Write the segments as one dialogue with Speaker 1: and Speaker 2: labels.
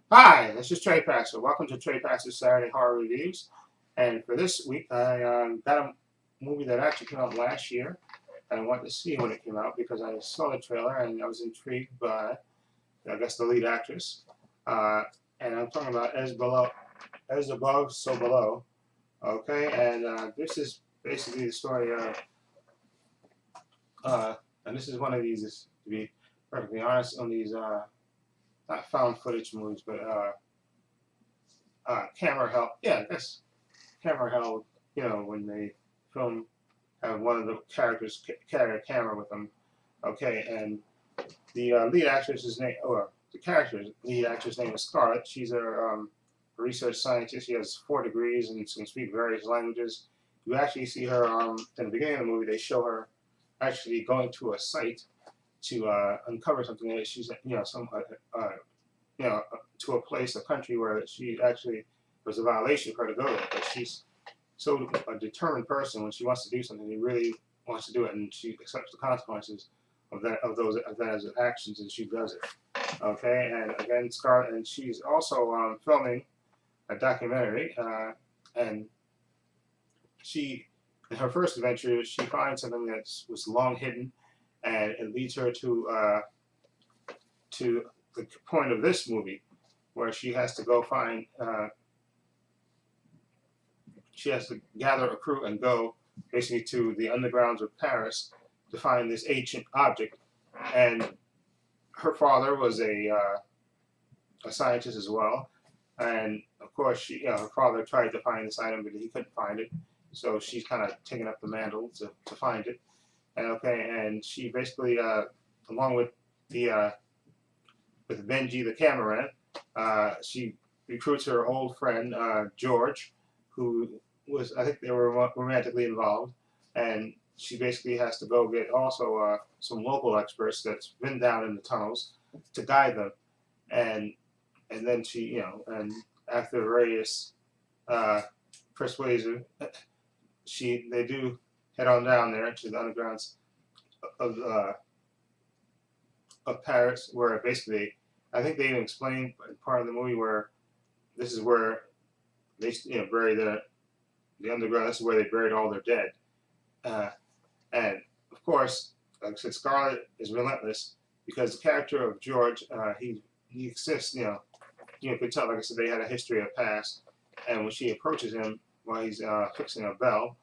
Speaker 1: Hi, this is Trepacer. Welcome to Trepacer Saturday Horror Reviews. And for this week, I got a movie that actually came out last year. And I wanted to see when it came out because I saw the trailer and I was intrigued by, I guess, the lead actress. Uh, and I'm talking about As Above, So Below. Okay, and this is basically the story of, and this is one of these, to be perfectly honest, on these not found footage movies, but camera help. Yeah, I guess camera held, when they film, have one of the characters carry a camera with them. Okay, and the lead actress's name, or the character's lead actress name is Scarlett. She's a research scientist. She has 4 degrees and can speak various languages. You actually see her in the beginning of the movie. They show her actually going to a site to uncover something that she's, to a place, a country where she actually was a violation for her to go there. But she's so a determined person when she wants to do something, she really wants to do it, and she accepts the consequences of that as actions, and she does it. Okay, and again, Scarlett, and she's also filming a documentary, and she, in her first adventure, she finds something that was long hidden, and it leads her to the point of this movie, where she has to go find. She has to gather a crew and go basically to the undergrounds of Paris to find this ancient object. And her father was a scientist as well. And of course, her father tried to find this item, but he couldn't find it. So she's kind of taking up the mantle to find it. And okay, and she basically, along with the with Benji the cameraman, she recruits her old friend George, who was, I think they were romantically involved, and she basically has to go get also some local experts that's been down in the tunnels to guide them, and then she, and after various uh, persuasion, they do head on down there to the undergrounds of Paris, where basically, I think they even explained in part of the movie where this is where they bury the underground. This is where they buried all their dead. Uh, and of course, like I said, Scarlett is relentless because the character of George, he exists. You could tell. Like I said, they had a history of past. And when she approaches him while he's fixing a bell,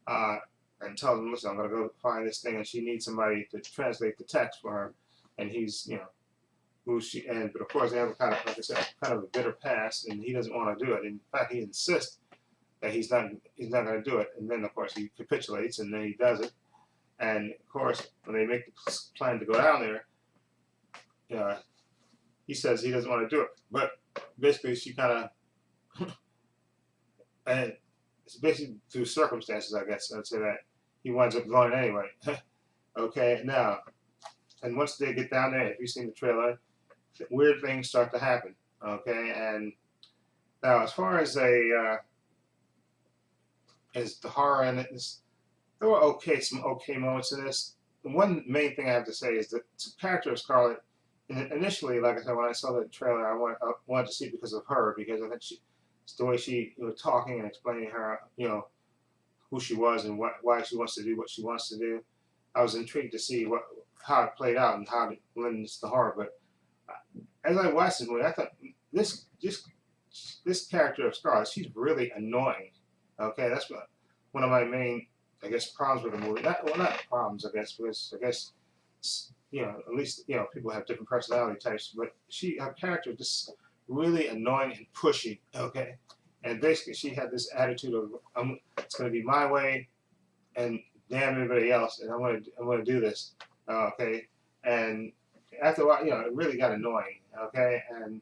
Speaker 1: uh, and tells him, "Listen, I'm gonna go find this thing," and she needs somebody to translate the text for her, and he's, who she and but of course they have a kind of, like I said, kind of a bitter past, and he doesn't want to do it. In fact, he insists that he's not going to do it, and then of course he capitulates, and then he does it. And of course, when they make the plan to go down there, he says he doesn't want to do it. But basically, she kind of, and it's basically through circumstances, I guess I'd say that he winds up going anyway. Okay, now, and once they get down there, if you've seen the trailer, weird things start to happen. Okay, and now as far as the horror in it, there were some okay moments in this. The one main thing I have to say is that the character of Scarlett, initially, like I said, when I saw the trailer, I wanted to see it because of her, because I think it's the way she was talking and explaining her, who she was and why she wants to do what she wants to do. I was intrigued to see how it played out and how it blended into the horror. But as I watched the movie, I thought this character of Scarlett, she's really annoying. Okay, that's one of my main, I guess, problems with the movie. Not problems, I guess, because I guess, at least people have different personality types. But her character is just really annoying and pushy. Okay, and basically she had this attitude of, it's going to be my way, and damn everybody else, and I'm going to do this. Okay, and after a while, it really got annoying. Okay, and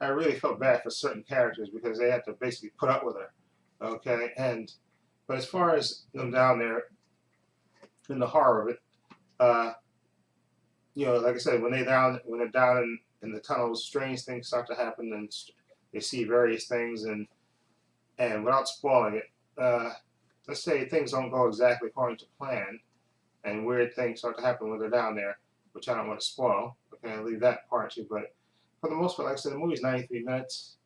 Speaker 1: I really felt bad for certain characters because they had to basically put up with her. Okay, but as far as them down there in the horror of it, uh, like I said, when they're down in the tunnels, strange things start to happen, and they see various things, and without spoiling it, let's say things don't go exactly according to plan, and weird things start to happen when they're down there, which I don't want to spoil. Okay, I'll leave that part too, but for the most part, like I said, the movie's 93 minutes,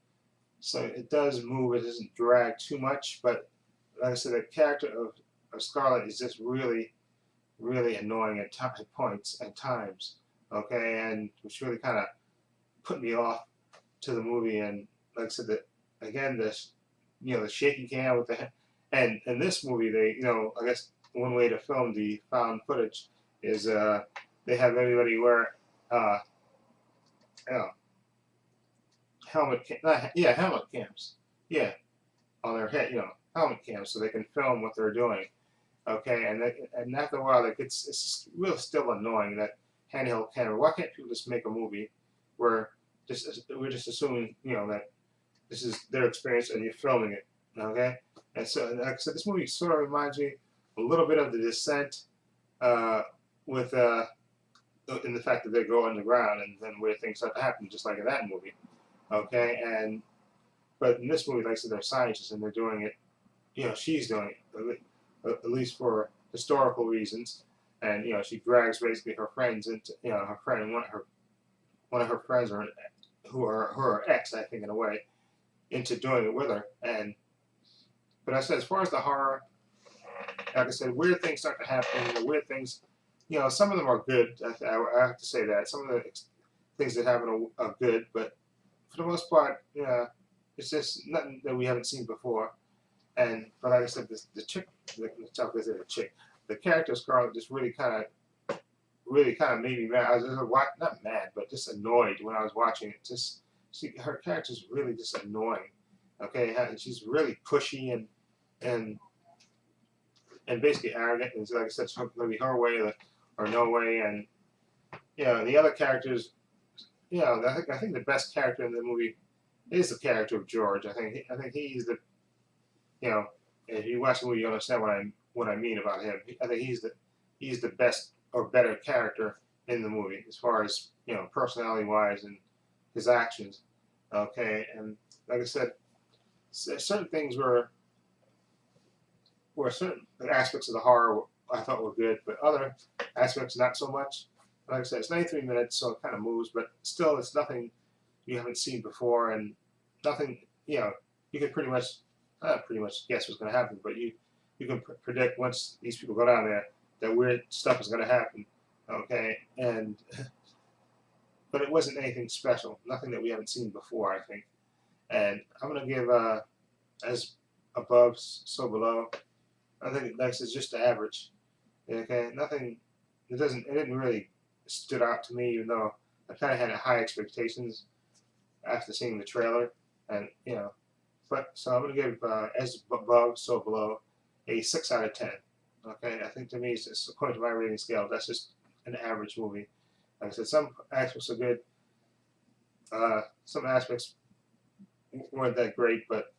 Speaker 1: so it does move. It doesn't drag too much, but like I said, the character of Scarlet is just really, really annoying at points and times. Okay, and which really kind of put me off to the movie. And like I said, again, this, the shaky cam with the, and in this movie, they, I guess one way to film the found footage is they have everybody wear you know, helmet cams, yeah, on their head, helmet cams, so they can film what they're doing. Okay, and after a while, it's real still annoying, that handheld camera. Why can't people just make a movie where we're just assuming that this is their experience and you're filming it, okay? And so, like I said, this movie sort of reminds me a little bit of The Descent, with in the fact that they go underground and then where things start to happen, just like in that movie, okay? But in this movie, like I said, they're scientists and they're doing it. She's doing it, at least for historical reasons, and she drags basically her friends into, her friend, one of her friends, who are her ex, I think, in a way, into doing it with her. But I said, as far as the horror, like I said, weird things start to happen. Weird things, some of them are good. I have to say that some of the things that happen are good, but for the most part, it's just nothing that we haven't seen before. But like I said, the chick, the character Scarlet just really kind of made me mad. I was just not mad, but just annoyed when I was watching it. Her character's really just annoying. Okay, and she's really pushy and basically arrogant. And so, like I said, it's going to be her way or no way. And the other characters, I think the best character in the movie is the character of George. I think he's the, if you watch the movie, you understand what I mean about him. I think he's the best or better character in the movie as far as personality wise and his actions. Okay, and like I said, certain things were certain aspects of the horror I thought were good, but other aspects not so much. Like I said, it's 93 minutes, so it kind of moves, but still, it's nothing you haven't seen before, and nothing, you can pretty much, not pretty much guess what's going to happen, but you can predict once these people go down there that weird stuff is going to happen, okay? But it wasn't anything special, nothing that we haven't seen before, I think. And I'm going to give As Above, So Below. I think that's just the average, okay? Nothing, it didn't really stood out to me, even though I kind of had high expectations after seeing the trailer, and but so I'm gonna give As Above, So Below a 6 out of 10. Okay, I think to me, it's according to my rating scale, that's just an average movie. Like I said, some aspects are good, some aspects weren't that great, but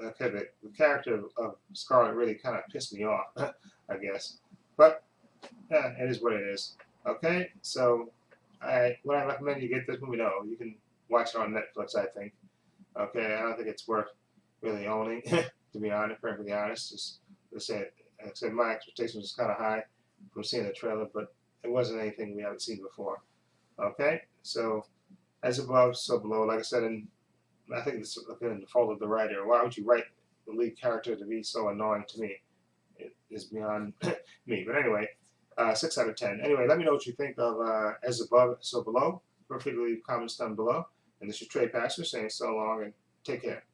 Speaker 1: okay, the character of Scarlet really kind of pissed me off, I guess. But yeah, it is what it is. Okay, so would I recommend you get this movie? No, you can watch it on Netflix, I think. Okay, I don't think it's worth really owning, to be honest, perfectly honest. Just like I said, my expectations was kind of high from seeing the trailer, but it wasn't anything we haven't seen before. Okay, so As Above, So Below. Like I said, I think it's in the fault of the writer. Why would you write the lead character to be so annoying to me? It is beyond me. But anyway, 6 out of 10. Anyway, let me know what you think of As Above, So Below. Feel free to leave comments down below. And this is Trepacer saying so long and take care.